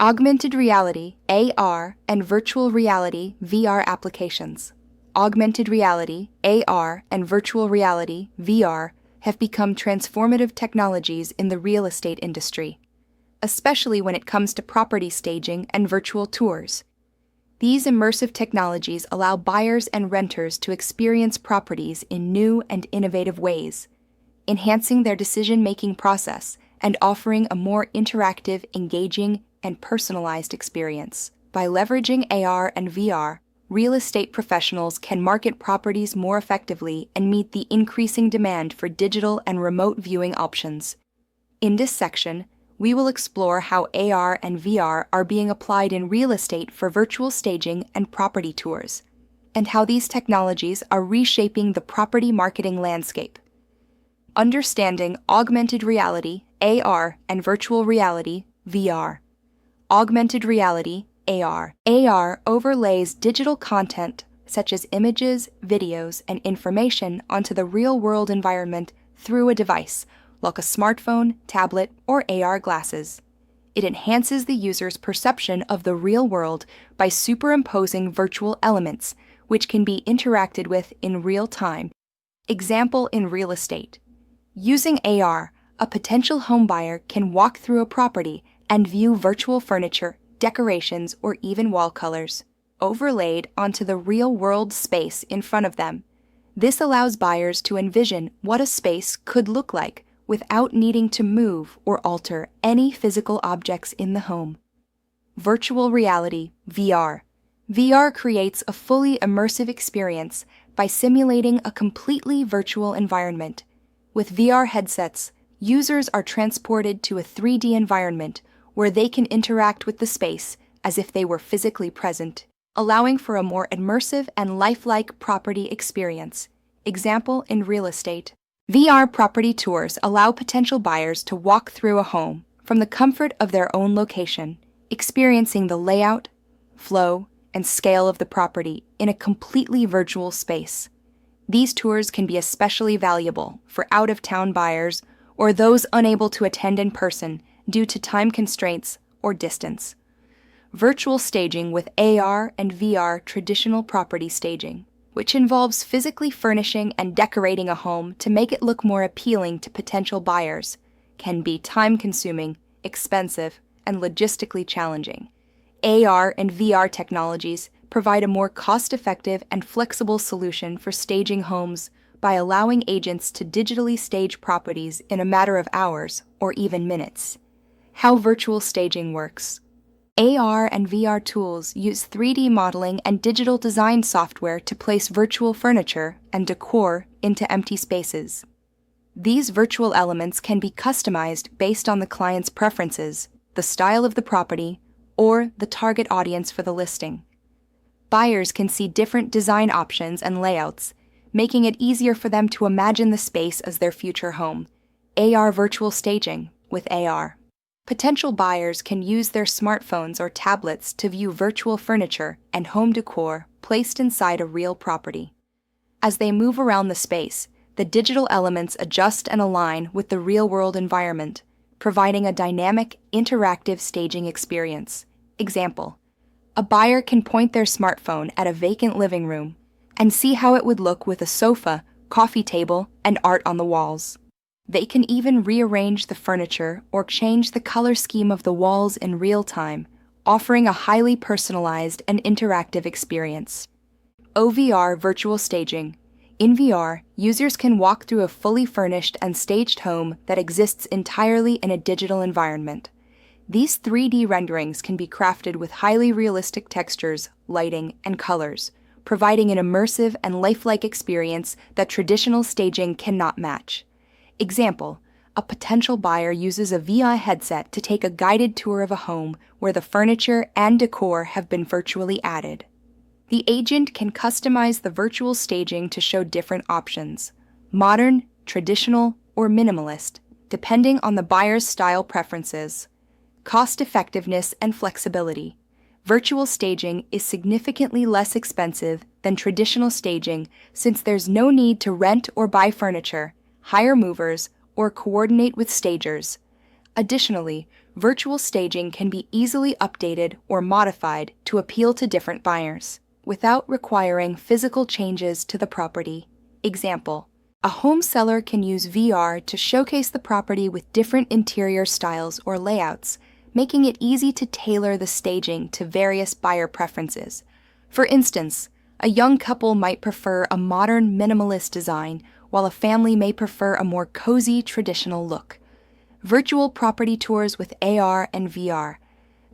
Augmented reality, AR, and virtual reality, VR applications. Augmented reality, AR, and virtual reality, VR, have become transformative technologies in the real estate industry, especially when it comes to property staging and virtual tours. These immersive technologies allow buyers and renters to experience properties in new and innovative ways, enhancing their decision-making process and offering a more interactive, engaging, and personalized experience. By leveraging AR and VR, real estate professionals can market properties more effectively and meet the increasing demand for digital and remote viewing options. In this section, we will explore how AR and VR are being applied in real estate for virtual staging and property tours, and how these technologies are reshaping the property marketing landscape. Understanding augmented reality, AR, and virtual reality, VR. Augmented reality, AR. AR overlays digital content such as images, videos, and information onto the real-world environment through a device, like a smartphone, tablet, or AR glasses. It enhances the user's perception of the real world by superimposing virtual elements, which can be interacted with in real time. Example in real estate. Using AR, a potential homebuyer can walk through a property and view virtual furniture, decorations, or even wall colors, overlaid onto the real-world space in front of them. This allows buyers to envision what a space could look like without needing to move or alter any physical objects in the home. Virtual reality, VR. VR creates a fully immersive experience by simulating a completely virtual environment. With VR headsets, users are transported to a 3D environment where they can interact with the space as if they were physically present, allowing for a more immersive and lifelike property experience. Example in real estate. VR property tours allow potential buyers to walk through a home from the comfort of their own location, experiencing the layout, flow, and scale of the property in a completely virtual space. These tours can be especially valuable for out-of-town buyers or those unable to attend in person due to time constraints or distance. Virtual staging with AR and VR traditional property staging, which involves physically furnishing and decorating a home to make it look more appealing to potential buyers, can be time-consuming, expensive, and logistically challenging. AR and VR technologies provide a more cost-effective and flexible solution for staging homes by allowing agents to digitally stage properties in a matter of hours or even minutes. How virtual staging works. AR and VR tools use 3D modeling and digital design software to place virtual furniture and decor into empty spaces. These virtual elements can be customized based on the client's preferences, the style of the property, or the target audience for the listing. Buyers can see different design options and layouts, making it easier for them to imagine the space as their future home. AR virtual staging with AR. Potential buyers can use their smartphones or tablets to view virtual furniture and home decor placed inside a real property. As they move around the space, the digital elements adjust and align with the real-world environment, providing a dynamic, interactive staging experience. Example: a buyer can point their smartphone at a vacant living room and see how it would look with a sofa, coffee table, and art on the walls. They can even rearrange the furniture or change the color scheme of the walls in real time, offering a highly personalized and interactive experience. OVR virtual staging. In VR, users can walk through a fully furnished and staged home that exists entirely in a digital environment. These 3D renderings can be crafted with highly realistic textures, lighting, and colors, providing an immersive and lifelike experience that traditional staging cannot match. Example: a potential buyer uses a VR headset to take a guided tour of a home where the furniture and decor have been virtually added. The agent can customize the virtual staging to show different options: modern, traditional, or minimalist, depending on the buyer's style preferences. Cost-effectiveness and flexibility. Virtual staging is significantly less expensive than traditional staging since there's no need to rent or buy furniture, hire movers, or coordinate with stagers. Additionally, virtual staging can be easily updated or modified to appeal to different buyers, without requiring physical changes to the property. Example: a home seller can use VR to showcase the property with different interior styles or layouts, making it easy to tailor the staging to various buyer preferences. For instance, a young couple might prefer a modern minimalist design, while a family may prefer a more cozy traditional look. Virtual property tours with AR and VR.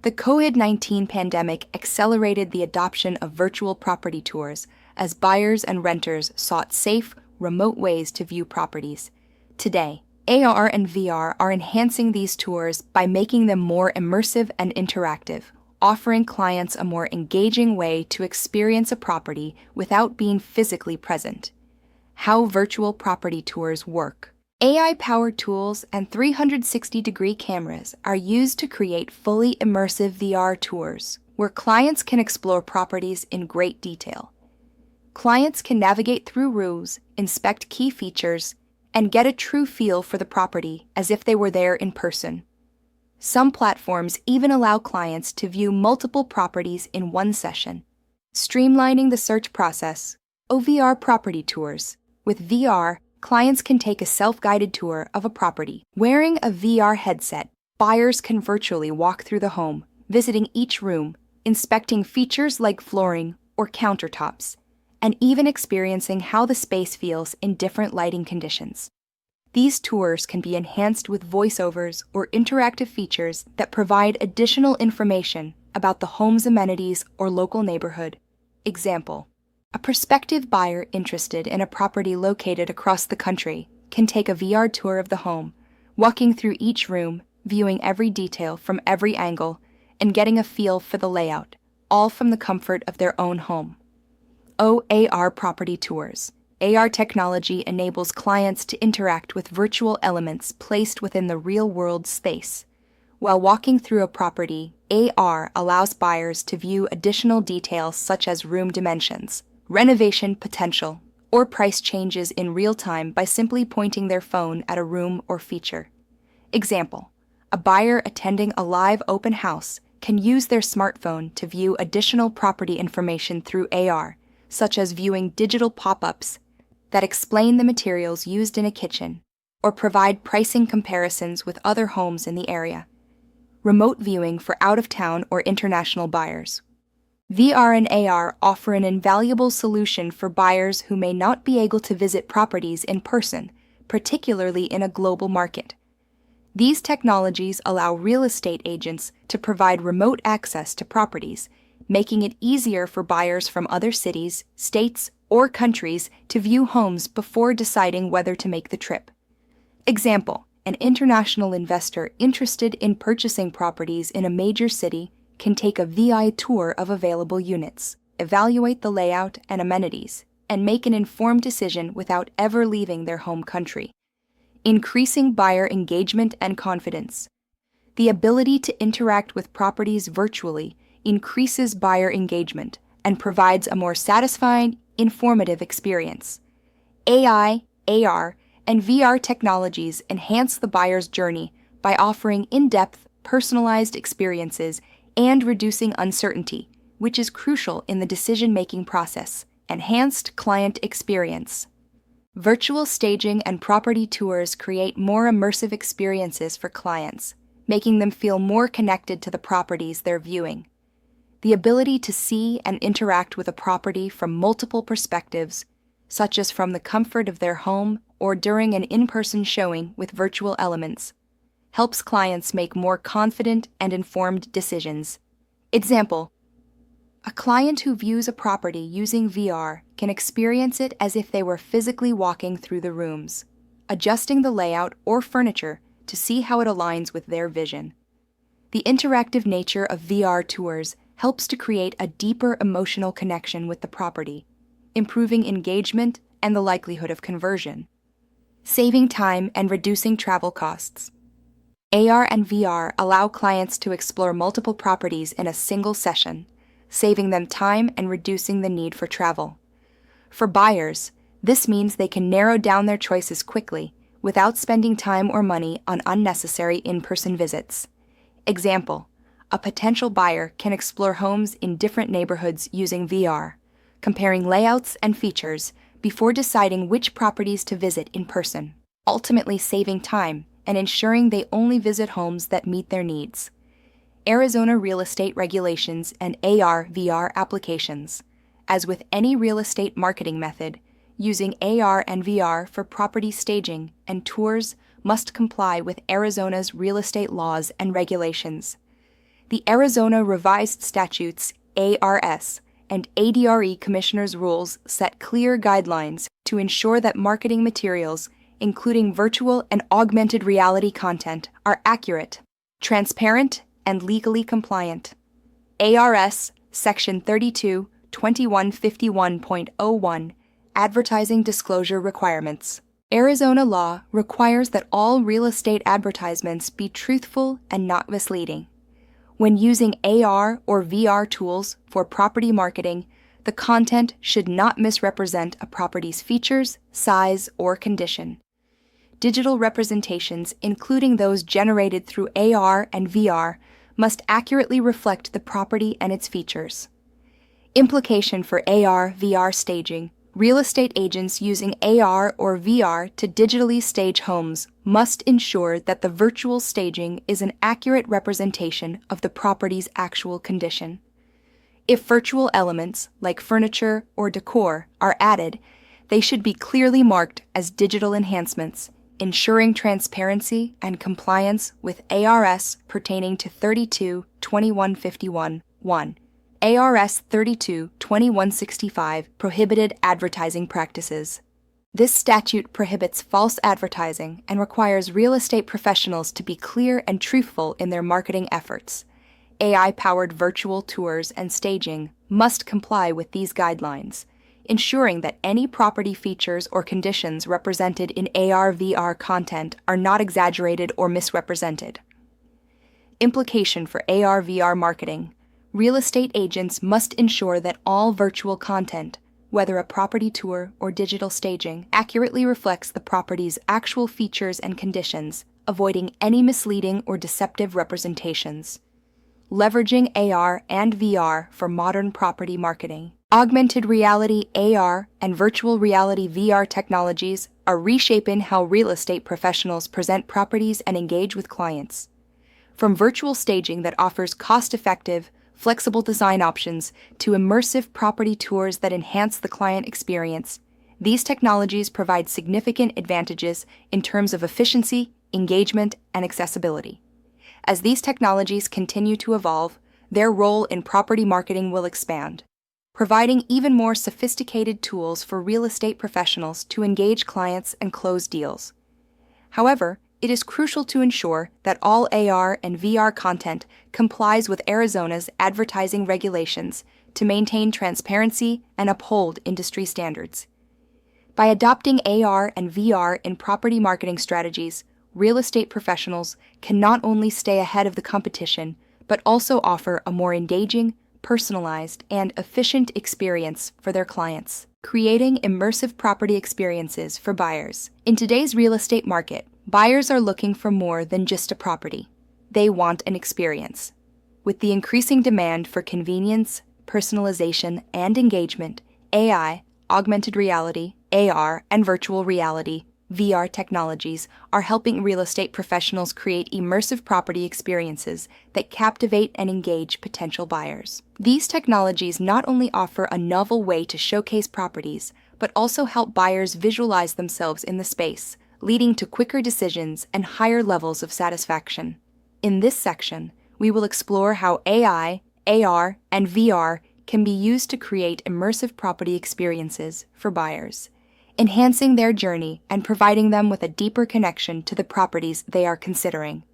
The COVID-19 pandemic accelerated the adoption of virtual property tours as buyers and renters sought safe, remote ways to view properties. Today, AR and VR are enhancing these tours by making them more immersive and interactive, offering clients a more engaging way to experience a property without being physically present. How virtual property tours work. AI-powered tools and 360-degree cameras are used to create fully immersive VR tours, where clients can explore properties in great detail. Clients can navigate through rooms, inspect key features, and get a true feel for the property as if they were there in person. Some platforms even allow clients to view multiple properties in one session, streamlining the search process. OVR property tours. With VR, clients can take a self-guided tour of a property. Wearing a VR headset, buyers can virtually walk through the home, visiting each room, inspecting features like flooring or countertops, and even experiencing how the space feels in different lighting conditions. These tours can be enhanced with voiceovers or interactive features that provide additional information about the home's amenities or local neighborhood. Example: a prospective buyer interested in a property located across the country can take a VR tour of the home, walking through each room, viewing every detail from every angle, and getting a feel for the layout, all from the comfort of their own home. OAR property tours. AR technology enables clients to interact with virtual elements placed within the real-world space. While walking through a property, AR allows buyers to view additional details such as room dimensions, renovation potential, or price changes in real time by simply pointing their phone at a room or feature. Example: a buyer attending a live open house can use their smartphone to view additional property information through AR, such as viewing digital pop-ups that explain the materials used in a kitchen, or provide pricing comparisons with other homes in the area. Remote viewing for out-of-town or international buyers. VR and AR offer an invaluable solution for buyers who may not be able to visit properties in person, particularly in a global market. These technologies allow real estate agents to provide remote access to properties, making it easier for buyers from other cities, states, or countries to view homes before deciding whether to make the trip. Example: an international investor interested in purchasing properties in a major city can take a VI tour of available units, evaluate the layout and amenities, and make an informed decision without ever leaving their home country. Increasing buyer engagement and confidence. The ability to interact with properties virtually increases buyer engagement and provides a more satisfying, informative experience. AI, AR, and VR technologies enhance the buyer's journey by offering in-depth, personalized experiences and reducing uncertainty, which is crucial in the decision-making process. Enhanced client experience. Virtual staging and property tours create more immersive experiences for clients, making them feel more connected to the properties they're viewing. The ability to see and interact with a property from multiple perspectives, such as from the comfort of their home or during an in-person showing with virtual elements, helps clients make more confident and informed decisions. Example: a client who views a property using VR can experience it as if they were physically walking through the rooms, adjusting the layout or furniture to see how it aligns with their vision. The interactive nature of VR tours helps to create a deeper emotional connection with the property, improving engagement and the likelihood of conversion. Saving time and reducing travel costs. AR and VR allow clients to explore multiple properties in a single session, saving them time and reducing the need for travel. For buyers, this means they can narrow down their choices quickly without spending time or money on unnecessary in-person visits. Example: a potential buyer can explore homes in different neighborhoods using VR, comparing layouts and features before deciding which properties to visit in person, ultimately saving time and ensuring they only visit homes that meet their needs. Arizona real estate regulations and AR/VR applications. As with any real estate marketing method, using AR and VR for property staging and tours must comply with Arizona's real estate laws and regulations. The Arizona Revised Statutes, ARS, and ADRE Commissioner's Rules set clear guidelines to ensure that marketing materials, including virtual and augmented reality content, are accurate, transparent, and legally compliant. ARS Section 32-2151.01 Advertising Disclosure Requirements. Arizona law requires that all real estate advertisements be truthful and not misleading. When using AR or VR tools for property marketing, the content should not misrepresent a property's features, size, or condition. Digital representations, including those generated through AR and VR, must accurately reflect the property and its features. Implication for AR/VR staging. Real estate agents using AR or VR to digitally stage homes must ensure that the virtual staging is an accurate representation of the property's actual condition. If virtual elements, like furniture or decor, are added, they should be clearly marked as digital enhancements, ensuring transparency and compliance with ARS pertaining to 32-2151-1. ARS 32-2165 Prohibited Advertising Practices. This statute prohibits false advertising and requires real estate professionals to be clear and truthful in their marketing efforts. AI-powered virtual tours and staging must comply with these guidelines, ensuring that any property features or conditions represented in AR/VR content are not exaggerated or misrepresented. Implication for AR/VR marketing. Real estate agents must ensure that all virtual content, whether a property tour or digital staging, accurately reflects the property's actual features and conditions, avoiding any misleading or deceptive representations. Leveraging AR and VR for modern property marketing. Augmented reality AR and virtual reality VR technologies are reshaping how real estate professionals present properties and engage with clients. From virtual staging that offers cost-effective, flexible design options to immersive property tours that enhance the client experience, these technologies provide significant advantages in terms of efficiency, engagement, and accessibility. As these technologies continue to evolve, their role in property marketing will expand, providing even more sophisticated tools for real estate professionals to engage clients and close deals. However, it is crucial to ensure that all AR and VR content complies with Arizona's advertising regulations to maintain transparency and uphold industry standards. By adopting AR and VR in property marketing strategies, real estate professionals can not only stay ahead of the competition, but also offer a more engaging, personalized, and efficient experience for their clients, creating immersive property experiences for buyers. In today's real estate market, buyers are looking for more than just a property. They want an experience. With the increasing demand for convenience, personalization, and engagement, AI, augmented reality, AR, and virtual reality, VR technologies are helping real estate professionals create immersive property experiences that captivate and engage potential buyers. These technologies not only offer a novel way to showcase properties, but also help buyers visualize themselves in the space, leading to quicker decisions and higher levels of satisfaction. In this section, we will explore how AI, AR, and VR can be used to create immersive property experiences for buyers, enhancing their journey and providing them with a deeper connection to the properties they are considering.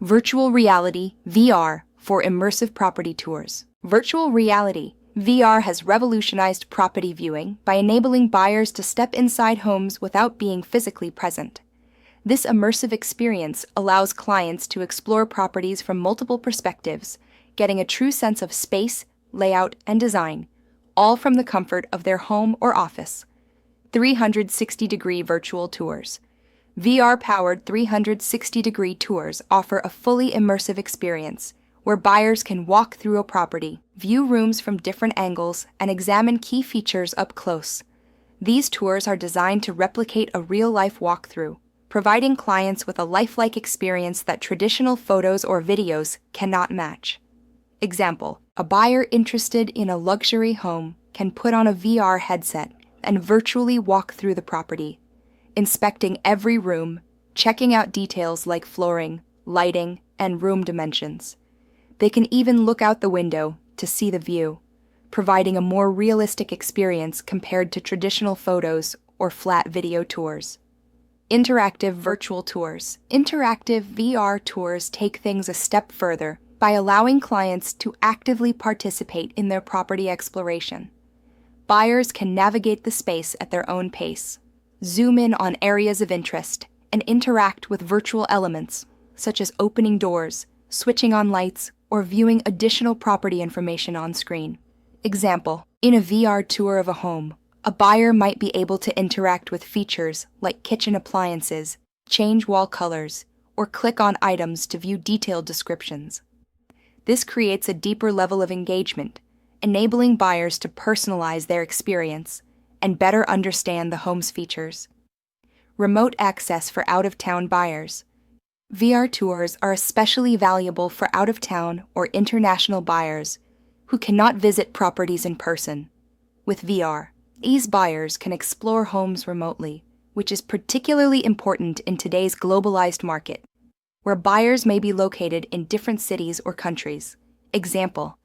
Virtual reality, VR, for immersive property tours. Virtual reality, VR has revolutionized property viewing by enabling buyers to step inside homes without being physically present. This immersive experience allows clients to explore properties from multiple perspectives, getting a true sense of space, layout, and design, all from the comfort of their home or office. 360-degree virtual tours. VR-powered 360-degree tours offer a fully immersive experience where buyers can walk through a property, view rooms from different angles, and examine key features up close. These tours are designed to replicate a real-life walkthrough, providing clients with a lifelike experience that traditional photos or videos cannot match. Example: a buyer interested in a luxury home can put on a VR headset and virtually walk through the property, inspecting every room, checking out details like flooring, lighting, and room dimensions. They can even look out the window to see the view, providing a more realistic experience compared to traditional photos or flat video tours. Interactive virtual tours. Interactive VR tours take things a step further by allowing clients to actively participate in their property exploration. Buyers can navigate the space at their own pace, zoom in on areas of interest, and interact with virtual elements, such as opening doors, switching on lights, or viewing additional property information on screen. Example: in a VR tour of a home, a buyer might be able to interact with features like kitchen appliances, change wall colors, or click on items to view detailed descriptions. This creates a deeper level of engagement, enabling buyers to personalize their experience and better understand the home's features. Remote access for out-of-town buyers. VR tours are especially valuable for out-of-town or international buyers who cannot visit properties in person. With VR, these buyers can explore homes remotely, which is particularly important in today's globalized market, where buyers may be located in different cities or countries. Example: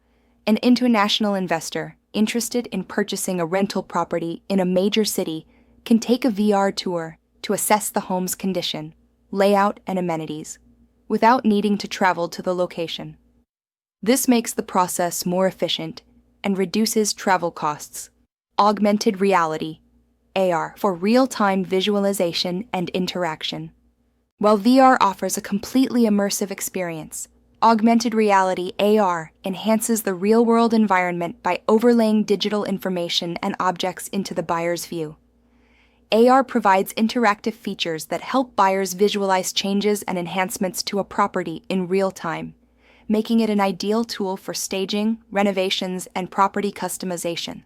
an international investor interested in purchasing a rental property in a major city can take a VR tour to assess the home's condition, layout, and amenities, without needing to travel to the location. This makes the process more efficient and reduces travel costs. Augmented reality, AR, for real-time visualization and interaction. While VR offers a completely immersive experience, augmented reality, AR, enhances the real-world environment by overlaying digital information and objects into the buyer's view. AR provides interactive features that help buyers visualize changes and enhancements to a property in real time, making it an ideal tool for staging, renovations, and property customization.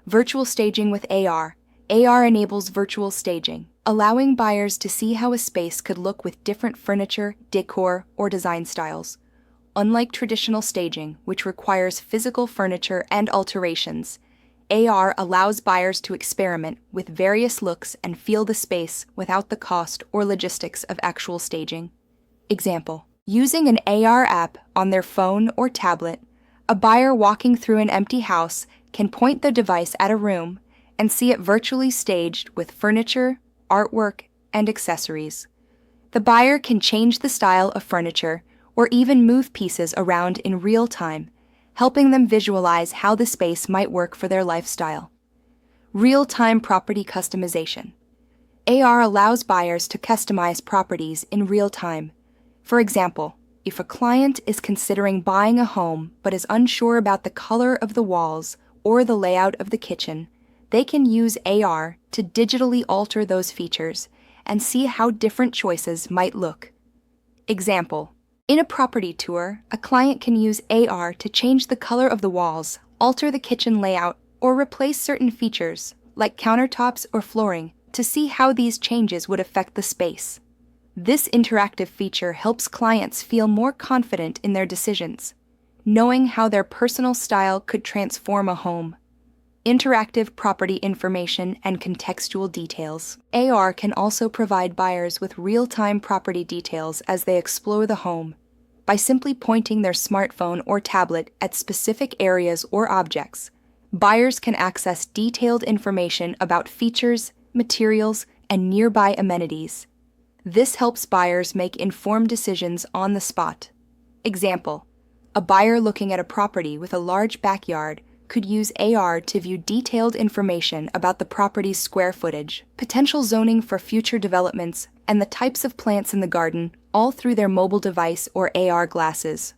Virtual staging with AR. AR enables virtual staging, allowing buyers to see how a space could look with different furniture, decor, or design styles. Unlike traditional staging, which requires physical furniture and alterations, AR allows buyers to experiment with various looks and feel the space without the cost or logistics of actual staging. Example: using an AR app on their phone or tablet, a buyer walking through an empty house can point the device at a room and see it virtually staged with furniture, artwork, and accessories. The buyer can change the style of furniture or even move pieces around in real time, helping them visualize how the space might work for their lifestyle. Real-time property customization. AR allows buyers to customize properties in real time. For example, if a client is considering buying a home but is unsure about the color of the walls or the layout of the kitchen, they can use AR to digitally alter those features and see how different choices might look. Example: in a property tour, a client can use AR to change the color of the walls, alter the kitchen layout, or replace certain features, like countertops or flooring, to see how these changes would affect the space. This interactive feature helps clients feel more confident in their decisions, knowing how their personal style could transform a home. Interactive property information and contextual details. AR can also provide buyers with real-time property details as they explore the home. By simply pointing their smartphone or tablet at specific areas or objects, buyers can access detailed information about features, materials, and nearby amenities. This helps buyers make informed decisions on the spot. Example: a buyer looking at a property with a large backyard could use AR to view detailed information about the property's square footage, potential zoning for future developments, and the types of plants in the garden, all through their mobile device or AR glasses.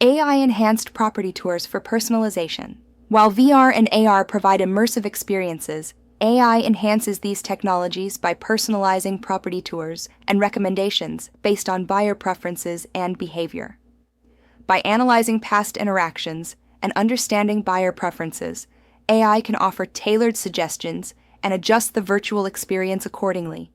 AI-enhanced property tours for personalization. While VR and AR provide immersive experiences, AI enhances these technologies by personalizing property tours and recommendations based on buyer preferences and behavior. By analyzing past interactions and understanding buyer preferences, AI can offer tailored suggestions and adjust the virtual experience accordingly,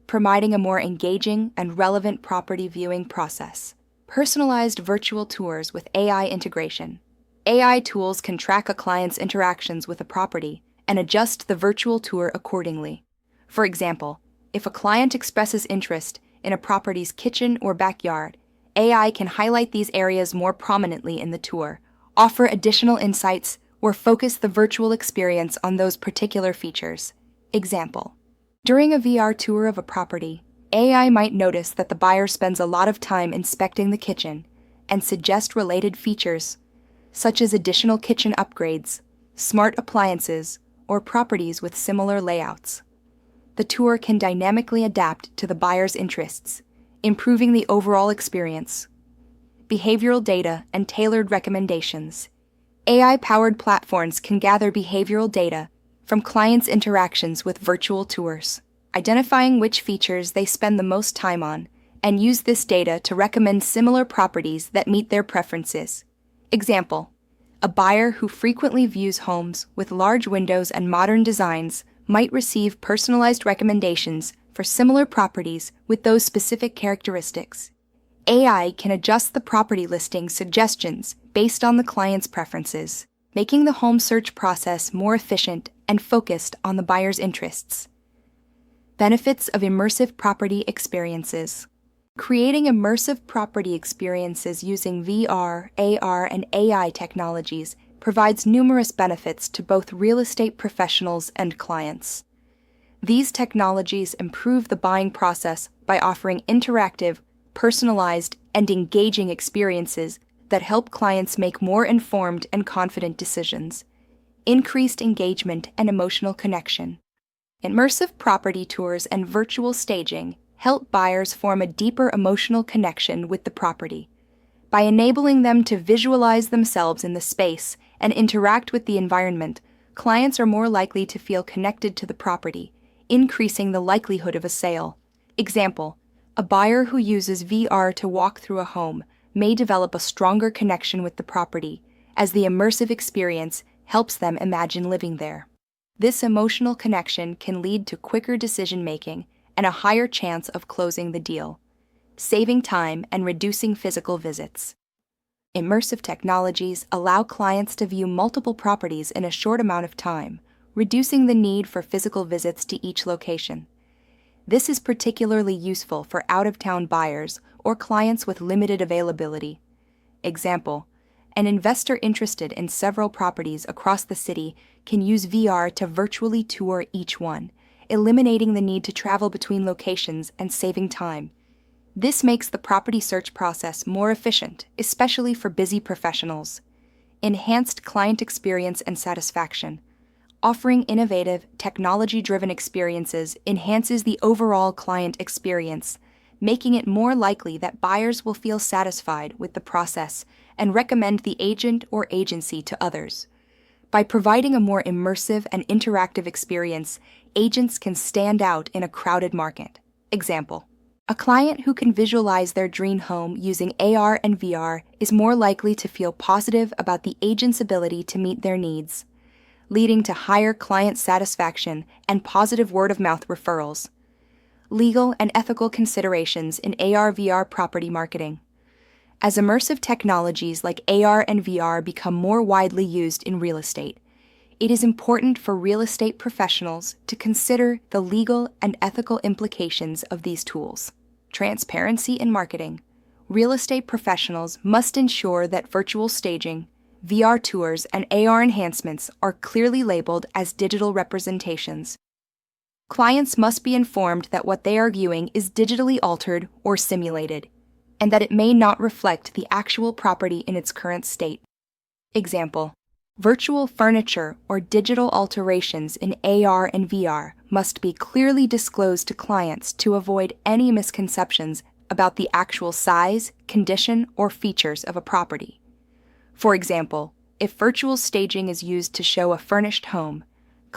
providing a more engaging and relevant property viewing process. Personalized virtual tours with AI integration. AI tools can track a client's interactions with a property and adjust the virtual tour accordingly. For example, if a client expresses interest in a property's kitchen or backyard, AI can highlight these areas more prominently in the tour, offer additional insights, or focus the virtual experience on those particular features. Example: during a VR tour of a property, AI might notice that the buyer spends a lot of time inspecting the kitchen and suggest related features, such as additional kitchen upgrades, smart appliances, or properties with similar layouts. The tour can dynamically adapt to the buyer's interests, improving the overall experience. Behavioral data and tailored recommendations. AI-powered platforms can gather behavioral data from clients' interactions with virtual tours, identifying which features they spend the most time on, and use this data to recommend similar properties that meet their preferences. Example: a buyer who frequently views homes with large windows and modern designs might receive personalized recommendations for similar properties with those specific characteristics. AI can adjust the property listing suggestions based on the client's preferences, making the home search process more efficient and focused on the buyer's interests. Benefits of immersive property experiences. Creating immersive property experiences using VR, AR, and AI technologies provides numerous benefits to both real estate professionals and clients. These technologies improve the buying process by offering interactive, personalized, and engaging experiences that help clients make more informed and confident decisions. Increased engagement and emotional connection. Immersive property tours and virtual staging help buyers form a deeper emotional connection with the property. By enabling them to visualize themselves in the space and interact with the environment, clients are more likely to feel connected to the property, increasing the likelihood of a sale. Example: a buyer who uses VR to walk through a home may develop a stronger connection with the property, as the immersive experience helps them imagine living there. This emotional connection can lead to quicker decision-making and a higher chance of closing the deal, saving time and reducing physical visits. Immersive technologies allow clients to view multiple properties in a short amount of time, reducing the need for physical visits to each location. This is particularly useful for out-of-town buyers or clients with limited availability. Example: an investor interested in several properties across the city can use VR to virtually tour each one, eliminating the need to travel between locations and saving time. This makes the property search process more efficient, especially for busy professionals. Enhanced client experience and satisfaction. Offering innovative, technology-driven experiences enhances the overall client experience, making it more likely that buyers will feel satisfied with the process and recommend the agent or agency to others. By providing a more immersive and interactive experience, agents can stand out in a crowded market. Example: a client who can visualize their dream home using AR and VR is more likely to feel positive about the agent's ability to meet their needs, leading to higher client satisfaction and positive word-of-mouth referrals. Legal and ethical considerations in AR/VR property marketing. As immersive technologies like AR and VR become more widely used in real estate, it is important for real estate professionals to consider the legal and ethical implications of these tools. Transparency in marketing. Real estate professionals must ensure that virtual staging, VR tours, and AR enhancements are clearly labeled as digital representations. Clients must be informed that what they are viewing is digitally altered or simulated, and that it may not reflect the actual property in its current state. Example: virtual furniture or digital alterations in AR and VR must be clearly disclosed to clients to avoid any misconceptions about the actual size, condition, or features of a property. For example, if virtual staging is used to show a furnished home,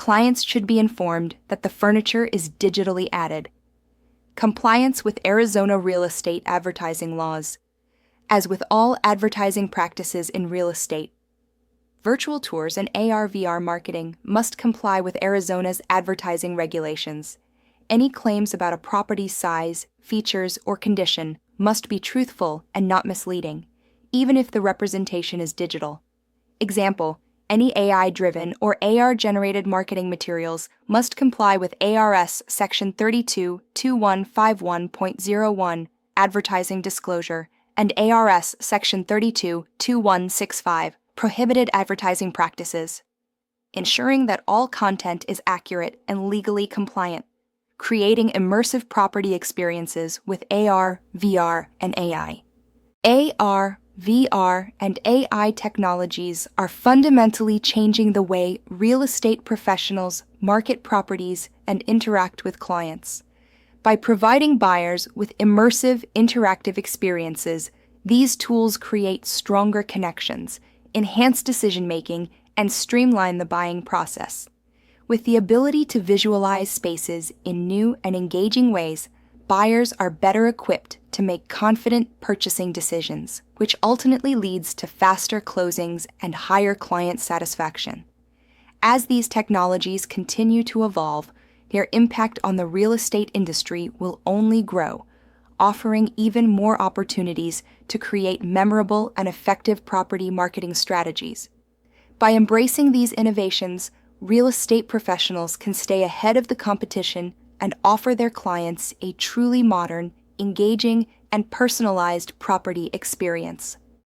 clients should be informed that the furniture is digitally added. Compliance with Arizona real estate advertising laws. As with all advertising practices in real estate, virtual tours and AR/VR marketing must comply with Arizona's advertising regulations. Any claims about a property's size, features, or condition must be truthful and not misleading, even if the representation is digital. Example, any AI-driven or AR-generated marketing materials must comply with ARS Section 32-2151.01, Advertising Disclosure, and ARS Section 32-2165, Prohibited Advertising Practices, ensuring that all content is accurate and legally compliant, creating immersive property experiences with AR, VR, and AI. AR, VR, and AI technologies are fundamentally changing the way real estate professionals market properties and interact with clients. By providing buyers with immersive, interactive experiences, these tools create stronger connections, enhance decision-making, and streamline the buying process. With the ability to visualize spaces in new and engaging ways, buyers are better equipped to make confident purchasing decisions, which ultimately leads to faster closings and higher client satisfaction. As these technologies continue to evolve, their impact on the real estate industry will only grow, offering even more opportunities to create memorable and effective property marketing strategies. By embracing these innovations, real estate professionals can stay ahead of the competition and offer their clients a truly modern, engaging, and personalized property experience.